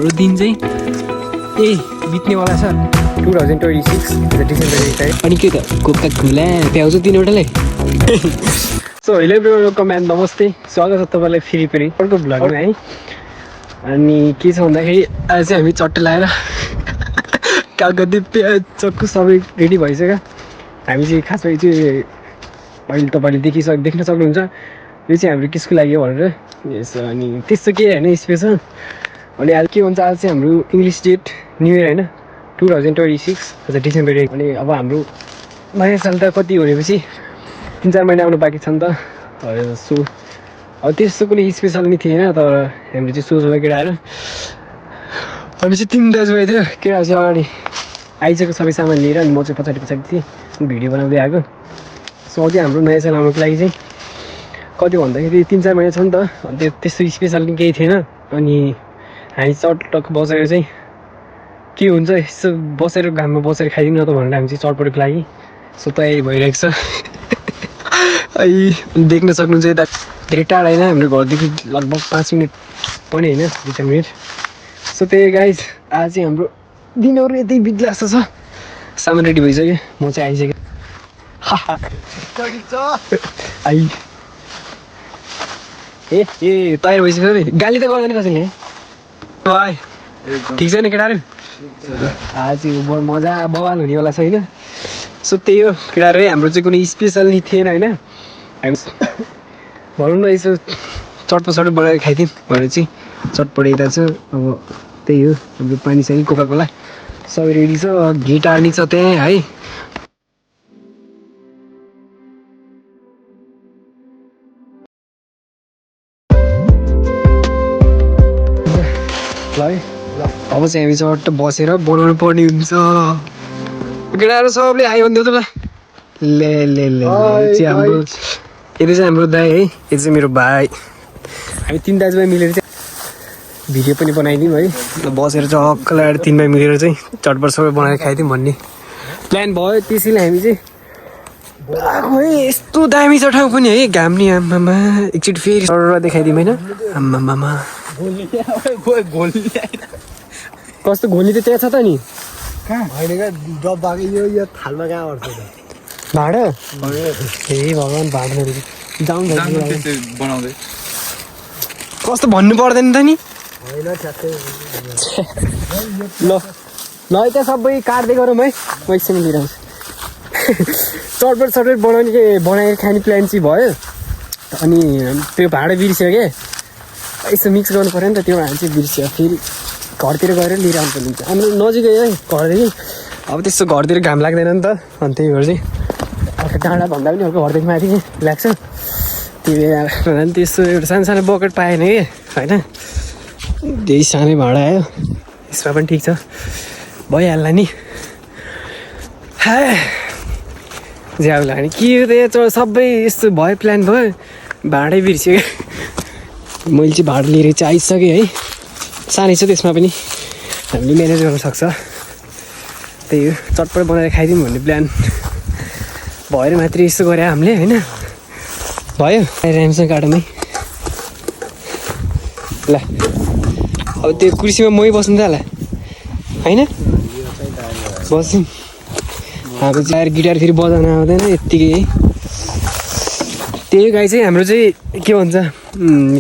दिन चाहिँ बित्नेवाला छ 2026 डिसेम्बर 8 अनि के त कोका कोला प्याउँछ तिनवटाले सो हेलो एभ्रिवन कमेन्ट नमस्ते स्वागत छ तपाईँलाई फेरि पनि अर्को भ्लगमा है। अनि के छ भन्दाखेरि आज चाहिँ हामी चट्टे लगाएर कागती प्याज चक्कु सबै रेडी भइसक्यो। हामी चाहिँ खासमा चाहिँ अहिले तपाईँले देख्न सक्नुहुन्छ यो चाहिँ हाम्रो किसको लागि हो भनेर यस। अनि त्यस्तो के होइन स्पेसल। अनि आज के भन्छ आज चाहिँ हाम्रो इङ्ग्लिस डेट न्यु इयर होइन 2026 डिसेम्बर 8। अनि अब हाम्रो नयाँ साल त कति भनेपछि 3-4 महिना आउनु बाँकी छ नि त। सो अब त्यस्तो कुनै स्पेसल नि थिएन तर हामीले चाहिँ सोचमा केटाहरू हामी चाहिँ 3 दाजुभाइ थियो। केटाहरू चाहिँ अगाडि आइसक्यो सबै सामान लिएर अनि म चाहिँ पछाडि थिएँ भिडियो बनाउँदै आएको। सो अझै हाम्रो नयाँ साल आउनुको लागि चाहिँ कति भन्दाखेरि 3-4 महिना छ नि त। अनि त्यस्तो स्पेसल नि केही थिएन। अनि हामी चटटक बसेर चाहिँ के हुन्छ यसो बसेर घाममा बसेर खाइदिउँ न त भनेर हामी चाहिँ चटपटको लागि सो तयारी भइरहेको छ। देख्न सक्नुहुन्छ यता धेरै टाढा होइन हाम्रो घरदेखि लगभग 5 मिनट पनि होइन 2-4 मिनट। सो त्यही गाइज आज चाहिँ हाम्रो दिनहरू यतै बित्ला जस्तो छ। सामान रेडी भइसक्यो म चाहिँ आइसकेँ। ए तयार भइसक्यो नि गाली त गर्दैन कसैले भाइ ठिक छ नि केटाहरू। आज मजा बवाल हुनेवाला छ होइन। सो त्यही हो केटाहरू हाम्रो चाहिँ कुनै स्पेसल नि थिएन होइन। हामी भनौँ न यसो चटपट बनाएर खाइदिउँ भनेर चाहिँ चटपट यता छ। अब त्यही हो हाम्रो पानी सानी कोका कोला सबै रेडी छ। घी टार्नी छ त्यहाँ है। ल है अब चाहिँ हामी चट्ट बसेर बनाउनु पर्ने हुन्छ। केटाहरू सबले आयो भनिदियो त ले चाहिँ हाम्रो यति चाहिँ हाम्रो दाइ है यो चाहिँ मेरो भाइ। हामी 3 दाजुभाइ मिलेर चाहिँ भिडियो पनि बनाइदिउँ है। बसेर चक्क लगाएर 3 भाइ मिलेर चाहिँ चटपट सबै बनाएर खाइदिउँ भन्ने प्लान भयो। त्यसैले हामी चाहिँ खोइ यस्तो दामी छ ठाउँ पनि है। घाम नि आम्मामा एकचोटि फेरि सर देखाइदिउँ होइन। आम्मामा कस्तो घोली त त्यहाँ छ त नि भाडा ए भगवान् भाडा जाउँ बनाउँदै कस्तो भन्नु पर्दैन त नि ल त्यहाँ सबै काट्दै गरौँ है। म एकछिन लिइरहन्छु। चटपट बनाएर खाने प्लान चाहिँ भयो। अनि त्यो भाडा बिर्स्यो क्या यसो मिक्स गर्नु पऱ्यो नि त। त्यो भाडा चाहिँ बिर्स्यो फेरि घरतिर गएर लिएर आउनु पर्ने हुन्छ। हाम्रो नजिकै है घरदेखि। अब त्यस्तो घरतिर घाम लाग्दैन नि त। अनि त्यही भएर चाहिँ अर्को डाँडा भन्दा पनि अर्को घरदेखि माथि लाग्छ। त्यही त्यस्तो एउटा सानो बकेट पाएन कि होइन। त्यही सानै भाडा आयो यसमा पनि ठिक छ भइहाल्ला नि। ज्याउ लाग्ने के हो त यहाँ सबै यस्तो भयो प्लान भयो भाडै बिर्स्यो क्या। मैले चाहिँ भाडा लिएर चाहिँ आइसकेँ है। सानै छ त्यसमा पनि हामीले म्यानेज गर्न सक्छ। त्यही हो चटपट बनाएर खाइदिउँ भन्ने प्लान भएर मात्रै यस्तो गरे हामीले होइन। भयो राम्रोसँग गाडोमै ल। अब त्यो कुर्सीमा मै बस्नु त होला होइन बस्छौँ। हाम्रो चाहिँ गिटार फेरि बजाउन आउँदैन यत्तिकै है। त्यही गाई चाहिँ हाम्रो चाहिँ के भन्छ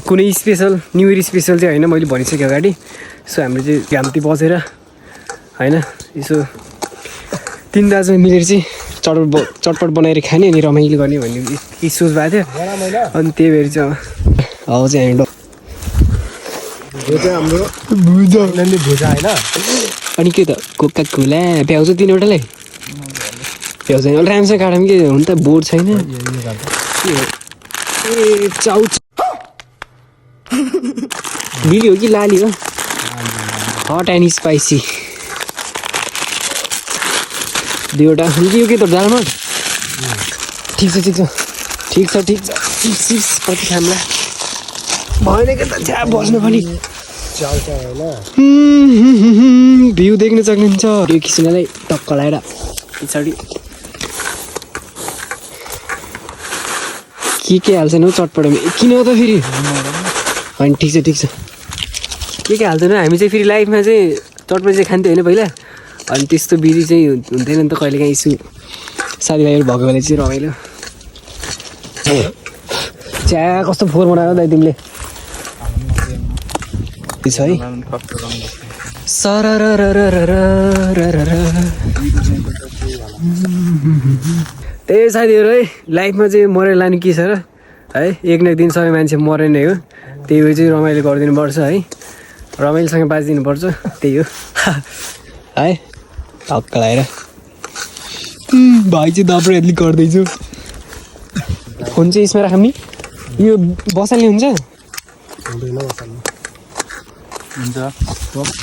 कुनै स्पेसल न्यु इयर स्पेसल चाहिँ होइन। मैले भनिसकेँ अगाडि। सो हाम्रो चाहिँ घामती बसेर होइन यसो 3 दाजुभाइ मिलेर चाहिँ चटपट बनाएर खाने अनि रमाइलो गर्ने भन्ने सोच भएको थियो। अनि त्यही भएर चाहिँ अब चाहिँ हाम्रो भुजा होइन। अनि के त कोका कोला प्याउँछ तिनवटालाई प्याउँछ राम्रोसँग काटौँ के हुन त बोर्ड छैन ए चाउ लिली हो कि लाली हो हट एन्ड स्पाइसी 2वटा के त दालमा ठिक छ कति खामला भएन कि त त्यहाँ बस्नु पनि भ्यू देख्न सक्नुहुन्छ। यो किसिमलाई टक्क लगाएर पछाडि के हाल्छन् हौ चटपटमा किन हो त फेरि होइन। ठिक छ के हाल्दैन हामी चाहिँ फेरि लाइफमा चाहिँ चटपटी चाहिँ खान्थ्यो होइन पहिला अनि त्यस्तो बिजी चाहिँ हुँदैन नि त कहिलेकाहीँ यसो साथीभाइहरू भएको बेला चाहिँ रमाइलो चिया कस्तो फोहोर बनायो दाइ तिमीले छ है त्यही साथीहरू है लाइफमा चाहिँ मरेर लानु के छ र है एक न एक दिन सबै मान्छे मरे नै हो त्यही भएर चाहिँ रमाइलो गरिदिनु पर्छ है रमाइलोसँग बाँचिदिनु पर्छ त्यही हो है हक्क लगाएर भाइ चाहिँ दब्रे हेर्ली गर्दैछु फोन चाहिँ यसमा राख्ने यो बसाल्ने हुन्छ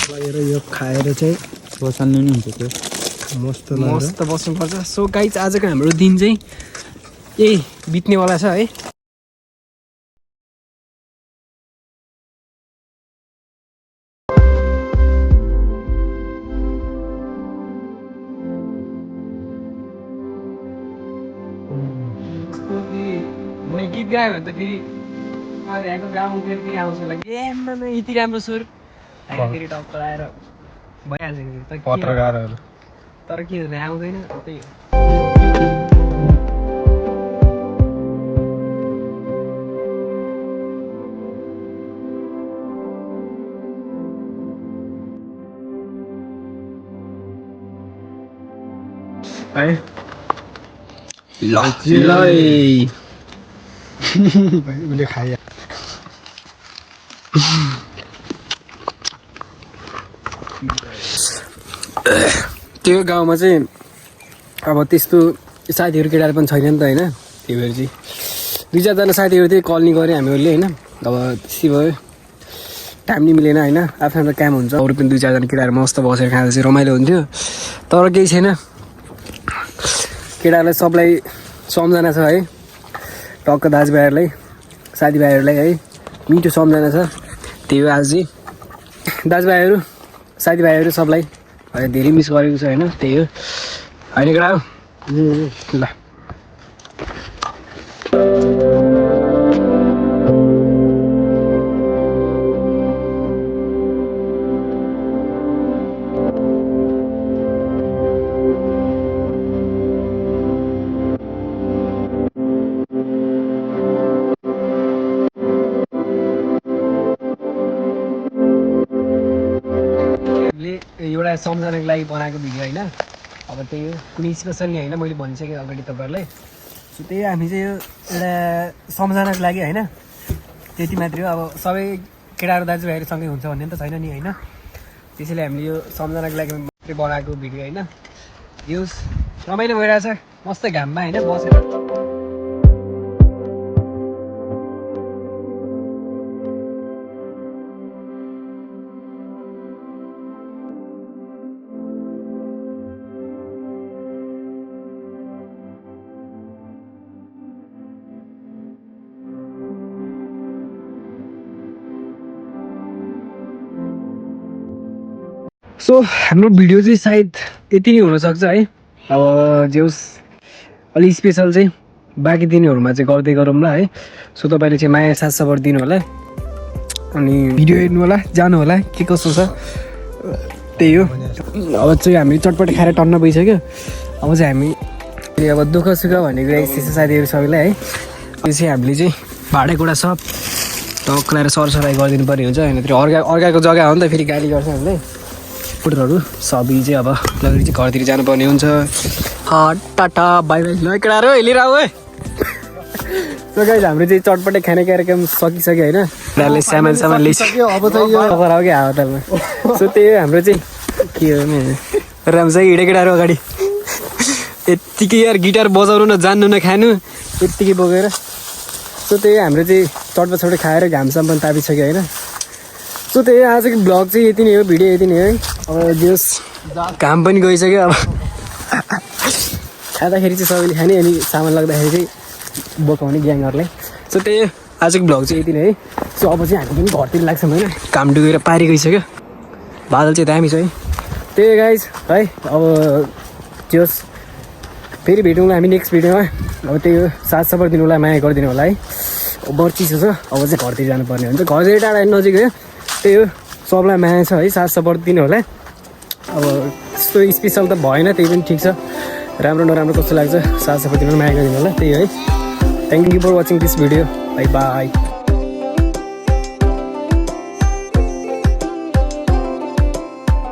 लगेर यो खाएर चाहिँ बसाल्नु नि हुन्छ त्यो मस्त बस्नुपर्छ सो गाइज आजको हाम्रो दिन चाहिँ यही बित्नेवाला छ है गीत गायो भने त फेरि यहाँको गाउँ फेरि आउँछ यति राम्रो स्वर फेरि टक्क आएर भइहाल्छ पत्रकारहरू तर के हुँदैन आउँदैन त्यही हो है उसले खाए त्यो गाउँमा चाहिँ अब त्यस्तो साथीहरू केटाहरू पनि छैन नि त होइन त्यही भएर चाहिँ दुई चारजना साथीहरू त्यही कलनी गऱ्यो हामीहरूले होइन अब त्यसै भयो टाइम नि मिलेन होइन आफ्नो आफ्नो काम हुन्छ अरू पनि दुई चारजना केटाहरू मस्त बसेर खाँदा चाहिँ रमाइलो हुन्थ्यो तर केही छैन केटाहरूलाई सबलाई सम्झना छ है टक्क दाजुभाइहरूलाई साथीभाइहरूलाई है मिठो सम्झना छ त्यही हो आज चाहिँ दाजुभाइहरू साथीभाइहरू सबलाई धेरै मिस गरेको छ होइन त्यही हो होइन केटा हो ल एउटा सम्झनाको लागि बनाएको भिडियो होइन अब त्यही हो कुनै स्पेसल नि होइन मैले भनिसकेँ अगाडि तपाईँहरूलाई सो त्यही हामी चाहिँ यो एउटा सम्झनाको लागि होइन त्यति मात्रै हो अब सबै केटाहरू दाजुभाइहरूसँगै हुन्छ भन्ने त छैन नि होइन त्यसैले हामीले यो सम्झनाको लागि मात्रै बनाएको भिडियो होइन यो रमाइलो भइरहेछ मस्त घाममा होइन बसेर सो हाम्रो भिडियो चाहिँ सायद यति नै हुनसक्छ है अब जे होस् अलिक स्पेसल चाहिँ बाँकी दिनहरूमा चाहिँ गर्दै गरौँ ल है सो तपाईँले चाहिँ माया साथ सपोर्ट दिनु होला अनि भिडियो हेर्नु होला जानु होला के कस्तो छ त्यही हो अब चाहिँ हामीले चटपट खाएर टन्न भइसक्यो अब चाहिँ हामी अब दुःख सुख भनेको यस्तो साथीहरू सबैलाई है त्यो चाहिँ हामीले चाहिँ भाँडाकुँडा सब टक्क लगाएर सरसफाइ गरिदिनु पर्ने हुन्छ होइन फेरि अर्काको जग्गा हो नि त फेरि गाली गर्छ हामीले फुटहरू सबै चाहिँ अब लगेर चाहिँ घरतिर जानुपर्ने हुन्छ टाटा बाई बाई ल केटाहरू लिएर आऊ है सो गाइस हाम्रो चाहिँ चटपटे खाने कार्यक्रम सकिसक्यो होइन उनीहरूले सामान ल्याइसक्यो अब चाहिँ यो खराब क्या हावातालमा सो त्यही हो हाम्रो चाहिँ के हो नि राम्रो हिँडे केटाहरू अगाडि यत्तिकै यार गिटार बजाउनु न जान्नु न खानु यत्तिकै बोकेर सो त्यही हाम्रो चाहिँ चटपट खाएर घामसाम पनि तापिसक्यो होइन सो त्यही आजको ब्लग चाहिँ यति नै हो भिडियो यति नै है अब जस घाम पनि गइसक्यो अब खाँदाखेरि चाहिँ सबैले खाने अनि सामान लाग्दाखेरि चाहिँ बोकाउने ग्याङहरूलाई सो त्यही आजको ब्लग चाहिँ यति नै है सो अब चाहिँ हामी पनि घरतिर लाग्छौँ होइन घाम डुबेर पारी गइसक्यो बादल चाहिँ दामी छ है त्यही गाइज है अब जस फेरि भेटौँला हामी नेक्स्ट भिडियोमा अब त्यही हो साथ सपोर्ट दिनु होला माया गरिदिनु होला है बर चिसो छ अब चाहिँ घरतिर जानुपर्ने हुन्छ घरतिर टाढा नजिक हो त्यही हो सबलाई माया छ है, साथ सपोर्ट दिनु होला। अब त्यस्तो स्पेसल त भएन, त्यही पनि ठिक छ। राम्रो नराम्रो कस्तो लाग्छ साथ सपोर्ट दिनु, माया गरिदिनु होला, त्यही है। Thank you for watching this video. Bye by.